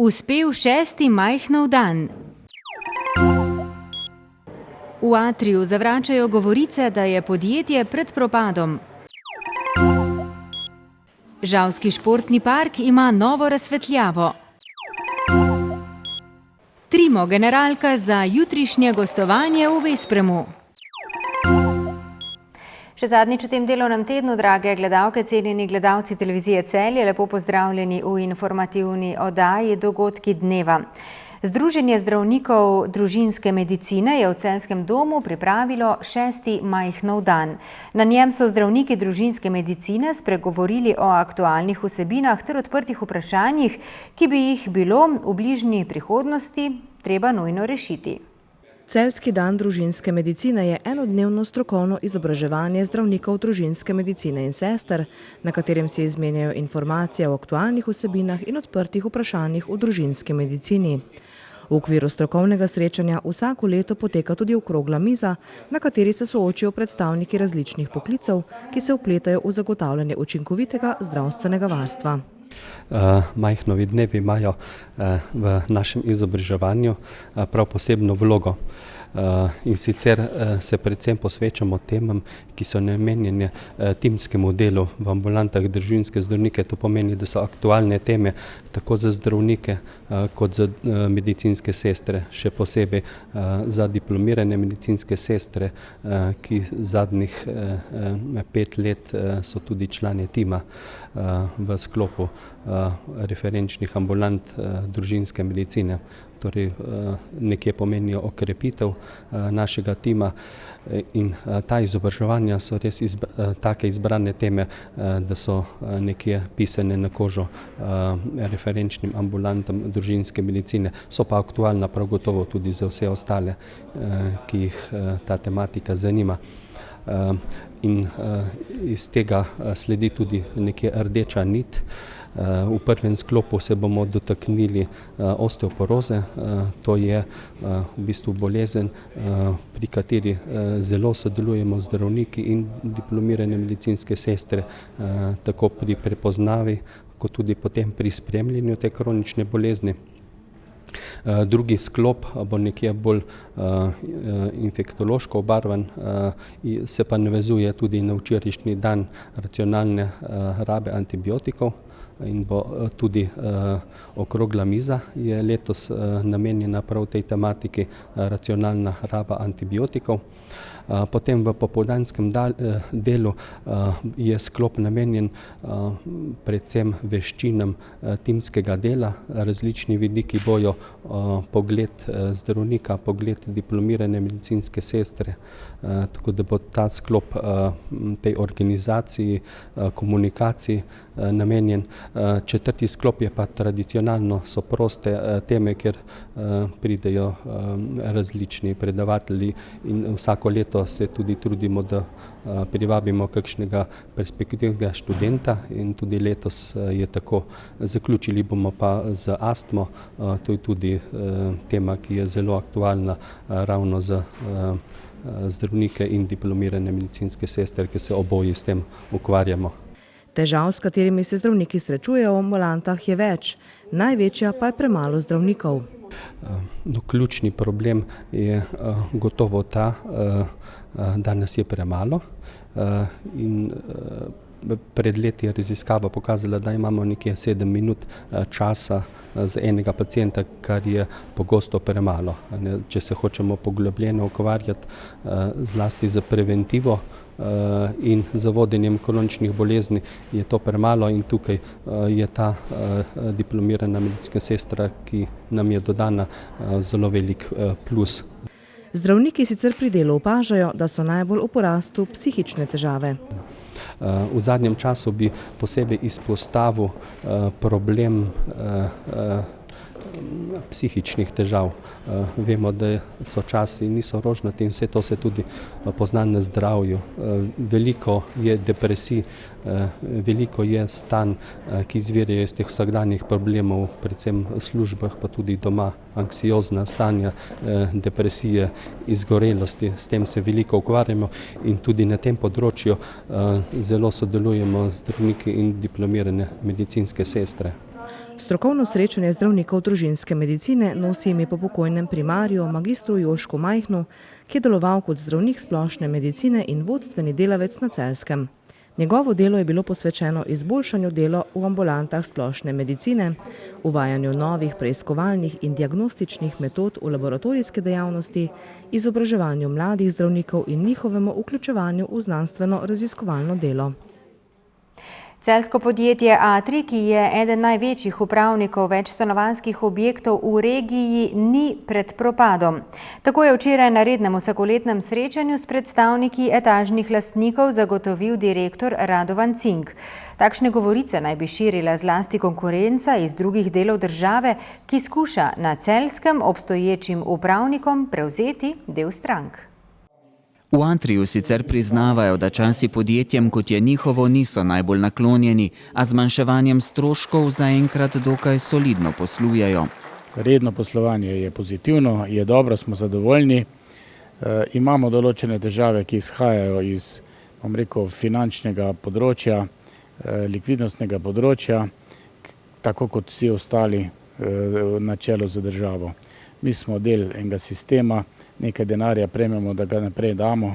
Uspel 6. Majhnov dan. V Atriju zavračajo govorice, da je podjetje pred propadom. Žalski športni park ima novo razsvetljavo. Trimo generalka za jutrišnje gostovanje v Vespremu. Še zadnjič v tem delovnem tednu, drage gledalke, cenjeni gledalci televizije Celje, lepo pozdravljeni v informativni oddaji Dogodki dneva. Združenje zdravnikov družinske medicine je v Celjskem domu pripravilo 6. Majhnov dan. Na njem so zdravniki družinske medicine spregovorili o aktualnih vsebinah ter odprtih vprašanjih, ki bi jih bilo v bližnji prihodnosti treba nujno rešiti. Celjski dan družinske medicine je enodnevno strokovno izobraževanje zdravnikov družinske medicine in sester, na katerem se izmenjajo informacije o aktualnih vsebinah in odprtih vprašanjih v družinski medicini. V okviru strokovnega srečanja vsako leto poteka tudi okrogla miza, na kateri se soočijo predstavniki različnih poklicev, ki se vpletajo v zagotavljanje učinkovitega zdravstvenega varstva. Majhnovi dnevi imajo v našem izobraževanju prav posebno vlogo. In sicer se predvsem posvečamo temam, ki so namenjene timskemu delu v ambulantah družinske zdravnike. To pomeni, da so aktualne teme tako za zdravnike kot za medicinske sestre, še posebej za diplomirane medicinske sestre, ki zadnjih 5 let so tudi člani tima v sklopu referenčnih ambulant družinske medicine. Torej nekje pomenijo okrepitev našega tima in ta izobraževanja so res take izbrane teme, da so nekje pisane na kožo referenčnim ambulantam družinske medicine. So pa aktualna prav gotovo tudi za vse ostale, ki jih ta tematika zanima. In iz tega sledi tudi nekje rdeča nit. V prvem sklopu se bomo dotaknili osteoporoze. To je v bistvu bolezen, pri kateri zelo sodelujemo zdravniki in diplomirane medicinske sestre, tako pri prepoznavi, kot tudi potem pri spremljanju te kronične bolezni. Drugi sklop bo nekje bolj infektološko obarvan, se pa navezuje tudi na včerajšnji dan racionalne rabe antibiotikov in bo tudi okrogla miza je letos namenjena prav tej tematiki racionalna raba antibiotikov. Potem v popoldanskem delu je sklop namenjen predvsem veščinam timskega dela. Različni vidiki bojo pogled zdravnika, pogled diplomirane medicinske sestre, tako da bo ta sklop tej organizaciji, komunikaciji namenjen. Četrti sklop je pa tradicionalno so proste teme, kjer pridejo različni predavatelji in vsako leto se tudi trudimo, da privabimo kakšnega perspektivnega študenta in tudi letos je tako. Zaključili bomo pa z astmo, to je tudi tema, ki je zelo aktualna ravno za zdravnike in diplomirane medicinske sestre, ki se oboji s tem ukvarjamo. Težav, s katerimi se zdravniki srečujejo v ambulantah, je več. Največja pa je premalo zdravnikov. Ključni problem je gotovo ta, da nas je premalo. In pred leti je raziskava pokazala, da imamo nekje 7 minut časa za enega pacienta, kar je pogosto premalo. Če se hočemo poglobljeno ukvarjati zlasti za preventivo in za vodenjem kroničnih bolezni, je to premalo in tukaj je ta diplomirana medicinska sestra, ki nam je dodana, zelo velik plus. Zdravniki sicer pri delu opažajo, da so najbolj v porastu psihične težave. V zadnjem času bi posebej izpostavil problem psihičnih težav. Vemo, da so časi niso rožnati in vse to se tudi pozna na zdravju. Veliko je depresij, veliko je stanj, ki izvirajo iz teh vsakdanjih problemov, predvsem v službah, pa tudi doma, anksiozna stanja, depresije, izgorelosti. S tem se veliko ukvarjamo in tudi na tem področju zelo sodelujemo z zdravniki in diplomirane medicinske sestre. Strokovno srečanje zdravnikov družinske medicine nosi ime po pokojnem primarju magistru Jožku Majhnu, ki je deloval kot zdravnik splošne medicine in vodstveni delavec na Celjskem. Njegovo delo je bilo posvečeno izboljšanju dela v ambulantah splošne medicine, uvajanju novih preiskovalnih in diagnostičnih metod v laboratorijske dejavnosti, izobraževanju mladih zdravnikov in njihovemu vključevanju v znanstveno-raziskovalno delo. Celjsko podjetje Atrij, ki je eden največjih upravnikov večstanovanjskih objektov v regiji, ni pred propadom. Tako je včeraj na rednem vsakoletnem srečanju s predstavniki etažnih lastnikov zagotovil direktor Radovan Cink. Takšne govorice naj bi širila zlasti konkurenca iz drugih delov države, ki skuša na celjskem obstoječim upravnikom prevzeti del strank. V Atriju sicer priznavajo, da časi podjetjem, kot je njihovo, niso najbolj naklonjeni, a z zmanjševanjem stroškov zaenkrat dokaj solidno poslujejo. Redno poslovanje je pozitivno, je dobro, smo zadovoljni. Imamo določene težave, ki izhajajo iz, finančnega področja, likvidnostnega področja, tako kot vsi ostali na čelu z državo. Mi smo del enega sistema, nekaj denarja prejmemo, da ga naprej damo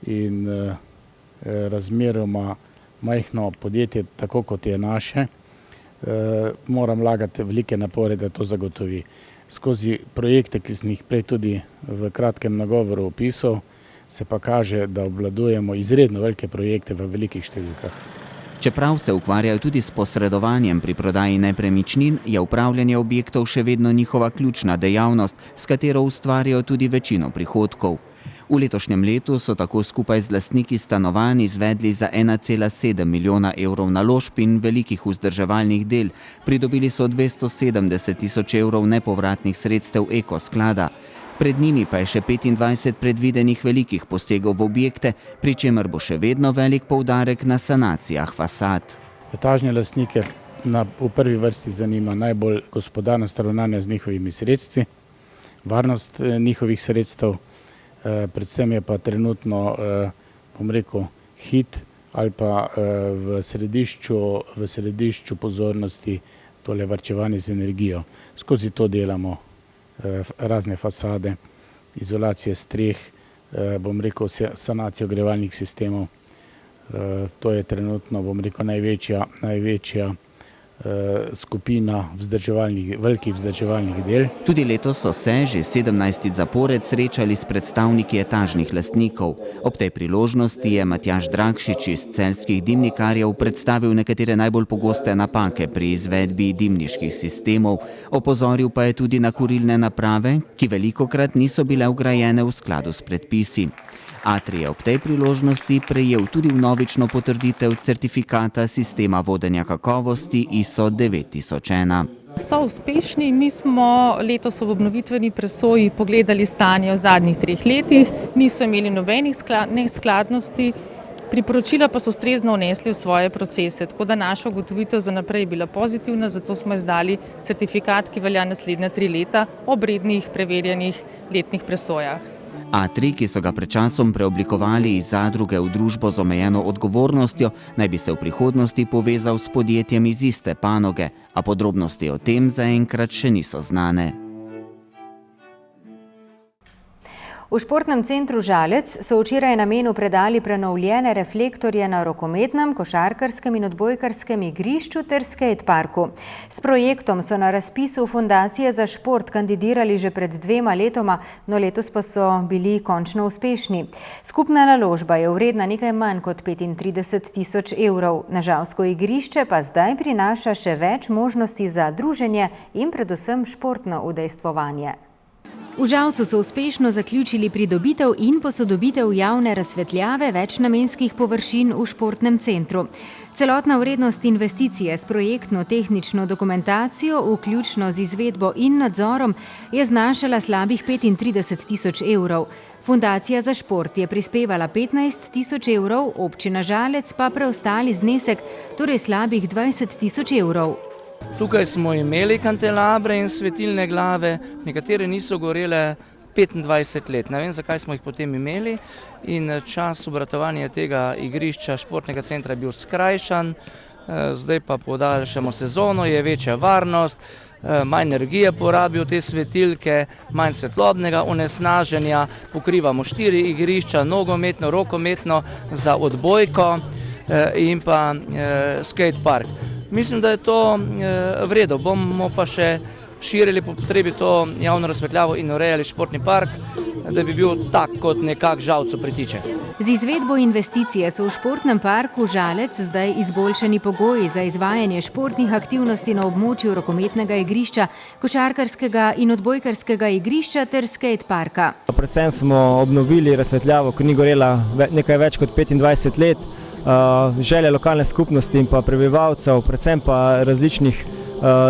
in razmeroma majhno podjetje, tako kot je naše, mora vlagati velike napore, da to zagotovi. Skozi projekte, ki sem jih prej tudi v kratkem nagovoru opisal, se pa kaže, da obvladujemo izredno velike projekte v velikih številkah. Čeprav se ukvarjajo tudi s posredovanjem pri prodaji nepremičnin, je upravljanje objektov še vedno njihova ključna dejavnost, s katero ustvarjajo tudi večino prihodkov. V letošnjem letu so tako skupaj z lastniki stanovanj izvedli za 1,7 milijona evrov naložb in velikih vzdrževalnih del, pridobili so 270 tisoč evrov nepovratnih sredstev Eko sklada. Pred njimi pa je še 25 predvidenih velikih posegov v objekte, pri čemer bo še vedno velik poudarek na sanacijah fasad. Etažne lastnike v prvi vrsti zanima najbolj gospodarnost ravnanja z njihovimi sredstvi, varnost njihovih sredstev, predvsem je pa trenutno, hit ali pa v središču pozornosti tole varčevanje z energijo. Skozi to delamo razne fasade, izolacije streh, sanacijo ogrevalnih sistemov. To je trenutno, največja skupina velikih vzdrževalnih del. Tudi letos so se že 17. zapored srečali s predstavniki etažnih lastnikov. Ob tej priložnosti je Matjaž Dragšič iz celjskih dimnikarjev predstavil nekatere najbolj pogoste napake pri izvedbi dimniških sistemov. Opozoril pa je tudi na kurilne naprave, ki velikokrat niso bile vgrajene v skladu s predpisi. Atrij je ob tej priložnosti prejel tudi vnovično potrditev certifikata sistema vodenja kakovosti ISO 9001. So uspešni. Mi smo letos v obnovitveni presoji pogledali stanje v zadnjih 3 letih, niso imeli nobenih neskladnosti, priporočila pa so ustrezno vnesli v svoje procese, tako da naša ugotovitev za naprej je bila pozitivna, zato smo izdali certifikat, ki velja naslednja 3 leta ob rednih preverjenih letnih presojah. Atrij, ki so ga pred časom preoblikovali iz zadruge v družbo z omejeno odgovornostjo, naj bi se v prihodnosti povezal s podjetjem iz iste panoge, a podrobnosti o tem zaenkrat še niso znane. V športnem centru Žalec so včeraj namenu predali prenovljene reflektorje na rokometnem, košarkarskem in odbojkarskem igrišču ter skateparku. S projektom so na razpisu Fundacije za šport kandidirali že pred 2 letoma, no letos pa so bili končno uspešni. Skupna naložba je vredna nekaj manj kot 35 tisoč evrov. Nažalsko igrišče pa zdaj prinaša še več možnosti za druženje in predvsem športno udejstvovanje. V Žalcu so uspešno zaključili pridobitev in posodobitev javne razsvetljave večnamenskih površin v športnem centru. Celotna vrednost investicije s projektno-tehnično dokumentacijo, vključno z izvedbo in nadzorom, je znašala slabih 35 tisoč evrov. Fundacija za šport je prispevala 15 tisoč evrov, občina Žalec pa preostali znesek, torej slabih 20 tisoč evrov. Tukaj smo imeli kandelabre in svetilne glave, nekatere niso gorele 25 let. Ne vem, zakaj smo jih potem imeli in čas obratovanja tega igrišča športnega centra je bil skrajšan. zdaj pa podaljšamo sezono, je večja varnost, manj energije porabijo te svetilke, manj svetlobnega onesnaženja, pokrivamo 4 igrišča, nogometno, rokometno, za odbojko in pa skate park. Mislim, da je to v redu, bomo pa še širili po potrebi to javno razsvetljavo in urejali športni park, da bi bil tak, kot nekak Žalcu pritiče. Z izvedbo investicije so v športnem parku Žalec zdaj izboljšani pogoji za izvajanje športnih aktivnosti na območju rokometnega igrišča, košarkarskega in odbojkarskega igrišča ter skate parka. Predvsem smo obnovili razsvetljavo, ko ni gorela nekaj več kot 25 let. Želja lokalne skupnosti in pa prebivalcev, predvsem pa različnih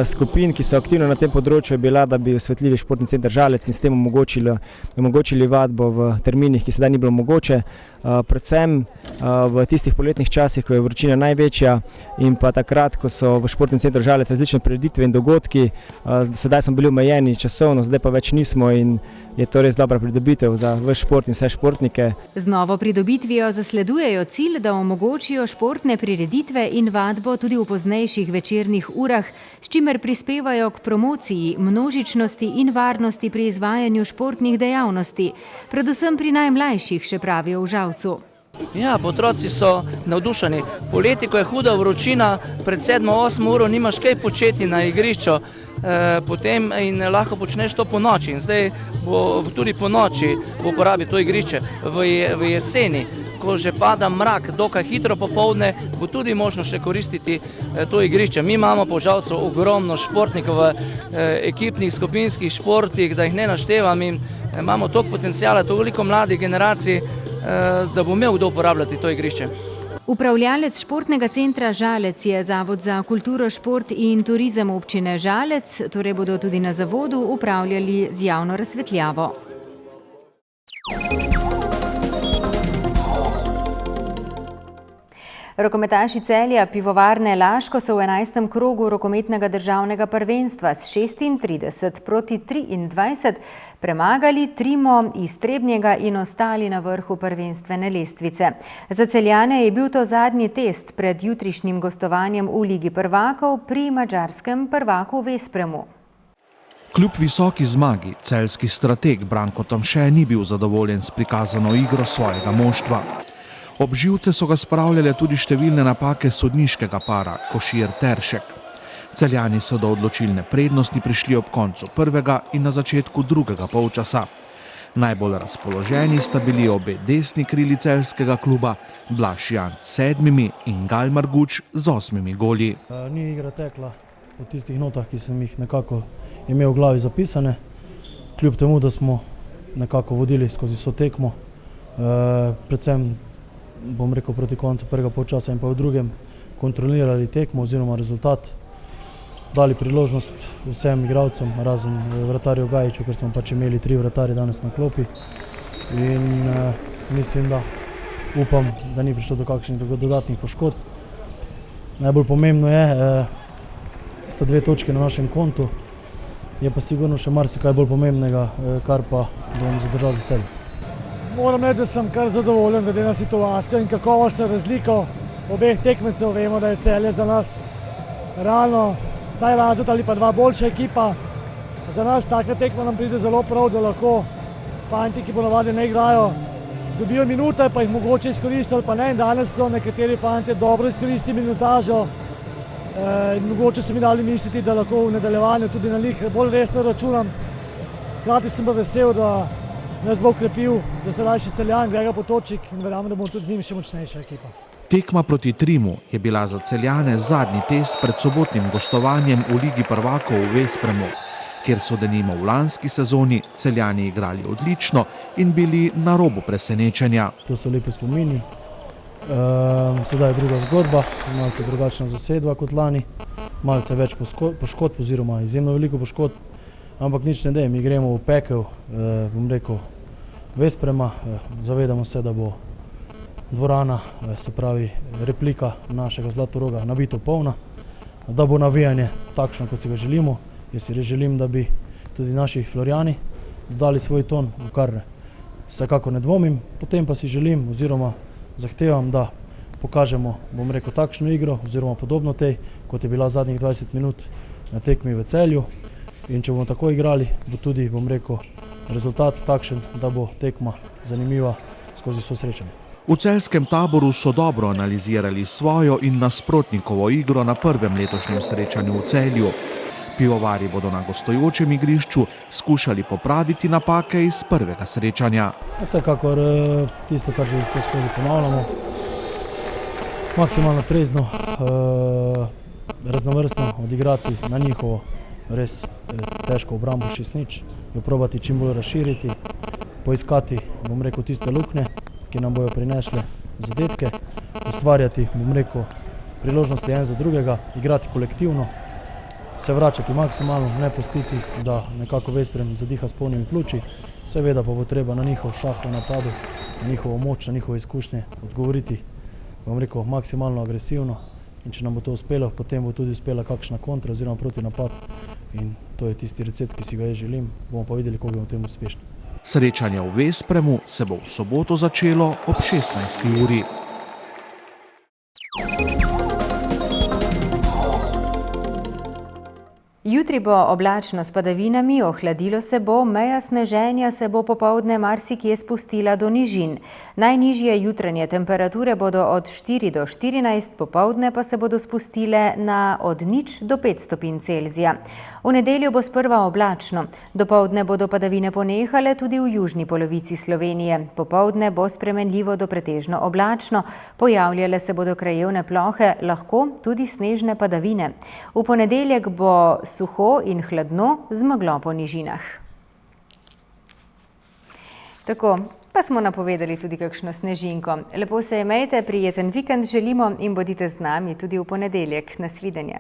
skupin, ki so aktivne na tem področju, je bila, da bi osvetlili športni center Žalec in s tem omogočili vadbo v terminih, ki sedaj ni bilo mogoče. Predvsem v tistih poletnih časih, ko je vročina največja in pa takrat, ko so v športnem centru Žalec različne prireditve in dogodki. Sedaj smo bili omejeni časovno, zdaj pa več nismo in je to res dobra pridobitev za ves šport in vse športnike. Z novo pridobitvijo zasledujejo cilj, da omogočijo športne prireditve in vadbo tudi v poznejših večernih urah, s čimer prispevajo k promociji množičnosti in varnosti pri izvajanju športnih dejavnosti, predvsem pri najmlajših, še pravijo v Žalcu. Ja, otroci so navdušeni. Poleti, ko je huda vročina, pred 7-8 uro nimaš kaj početi na igrišču, potem in lahko počneš to po noči. In zdaj bo tudi po noči uporabi to igrišče. V jeseni, ko že pada mrak, dokaj hitro popoldne, bo tudi možno še koristiti to igrišče. Mi imamo po Žalcu ogromno športnikov v ekipnih, skupinskih športih, da jih ne naštevam, in imamo toliko potencijala, toliko mladih generacij, da bo imel kdo uporabljati to igrišče. Upravljalec športnega centra Žalec je Zavod za kulturo, šport in turizem občine Žalec, torej bodo tudi na zavodu upravljali z javno razsvetljavo. Rokometaši Celja Pivovarne Laško so v 11. krogu rokometnega državnega prvenstva s 36-23 premagali Trimo iz Trebnjega in ostali na vrhu prvenstvene lestvice. Za Celjane je bil to zadnji test pred jutrišnjim gostovanjem v Ligi prvakov pri madžarskem prvaku Vespremu. Kljub visoki zmagi, celjski strateg Branko Tamše ni bil zadovoljen s prikazano igro svojega moštva. Ob živce so ga spravljale tudi številne napake sodniškega para Košir-Teršek. Celjani so do odločilne prednosti prišli ob koncu prvega in na začetku drugega polčasa. Najbolj razpoloženi sta bili obe desni krili celjskega kluba, Blaž Jan s 7 in Gal Marguč z 8 goli. Ni igra tekla po tistih notah, ki sem jih nekako imel v glavi zapisane. Kljub temu, da smo nekako vodili skozi vso tekmo, predvsem bom rekel proti koncu prvega polčasa in pa v drugem kontrolirali tekmo oziroma rezultat, dali priložnost vsem igralcem, razen vratarju Gajiću, ker smo pač imeli 3 vratarje danes na klopi in mislim, da upam, da ni prišlo do kakšnih dodatnih poškodb. Najbolj pomembno je, sta 2 točke na našem kontu, je pa sigurno še marsikaj bolj pomembnega, kar pa bom zadržal za sebe. Moram reči, da sem kar zadovoljen glede na situacijo in kakovostno razliko obeh tekmecev. Vemo, da je Celje za nas realno vsaj razred ali pa 2 boljša ekipa. Za nas taka tekma nam pride zelo prav, da lahko fanti, ki ponavadi ne igrajo, dobijo minute, pa jih mogoče izkoristijo ali pa ne. In danes so nekateri fanti dobro izkoristili minutažo. Mogoče so mi dali misliti, da lahko v nadaljevanju tudi na njih bolj resno računam. Hkrati sem pa vesel, da nas bo ukrepil dosedajši Celjan Grega Potočnik in verjamem, da bomo tudi njim še močnejša ekipa. Tekma proti Trimu je bila za Celjane zadnji test pred sobotnim gostovanjem v Ligi prvakov v Vespremu, kjer so denimo v lanski sezoni Celjani igrali odlično in bili na robu presenečenja. To so lepi spomini. Sedaj je druga zgodba, malce drugačna zasedba kot lani, malce več poškodb oziroma izjemno veliko poškodb, ampak nič ne de, mi gremo v pekel, bom rekel, Vesprema, zavedamo se, da bo dvorana, se pravi replika našega Zlatoroga, nabito polna, da bo navijanje takšno, kot si ga želimo. Jaz si res želim, da bi tudi naši Florijani dodali svoj ton, v kar vsekako ne dvomim. Potem pa si želim oziroma zahtevam, da pokažemo, bom rekel, takšno igro oziroma podobno tej, kot je bila zadnjih 20 minut na tekmi v Celju. In če bomo tako igrali, bo tudi, bom rekel, rezultat takšen, da bo tekma zanimiva skozi vso srečanje. V celjskem Taboru so dobro analizirali svojo in nasprotnikovo igro na prvem letošnjem srečanju v Celju. Pivovari bodo na gostujočem igrišču skušali popraviti napake iz prvega srečanja. Vsekakor tisto, kar že vse skozi ponavljamo, maksimalno trezno, raznovrstno odigrati na njihovo res težko obrambo 6-0, jo probati čim bolj razširiti, poiskati, bom rekel, tiste luknje, ki nam bojo prinesle zadetke, ustvarjati, bom rekel, priložnosti en za drugega, igrati kolektivno, se vračati maksimalno, ne pustiti, da nekako Veszprém zadiha s polnimi pljuči, seveda pa bo treba na njihov šah v napadu, na njihovo moč, na njihove izkušnje odgovoriti, bom rekel, maksimalno agresivno. In če nam bo to uspelo, potem bo tudi uspela kakšna kontra oziroma protinapad. In to je tisti recept, ki si ga jaz želim, bomo pa videli, koliko bomo v tem uspešni. Srečanje v Veszprému se bo v soboto začelo ob 16. uri. Jutri bo oblačno s padavinami, ohladilo se bo, meja sneženja se bo popoldne marsikje spustila do nižin. Najnižje jutranje temperature bodo od 4 do 14, popoldne pa se bodo spustile na od 0 do 5 stopinj Celzija. V nedeljo bo sprva oblačno. Dopoldne bodo padavine ponehale tudi v južni polovici Slovenije. Popoldne bo spremenljivo do pretežno oblačno, pojavljale se bodo krajevne plohe, lahko tudi snežne padavine. V ponedeljek bo suho in hladno z meglo po nižinah. Tako, pa smo napovedali tudi kakšno snežinko. Lepo se imejte, prijeten vikend želimo in bodite z nami tudi v ponedeljek. Nasvidenje.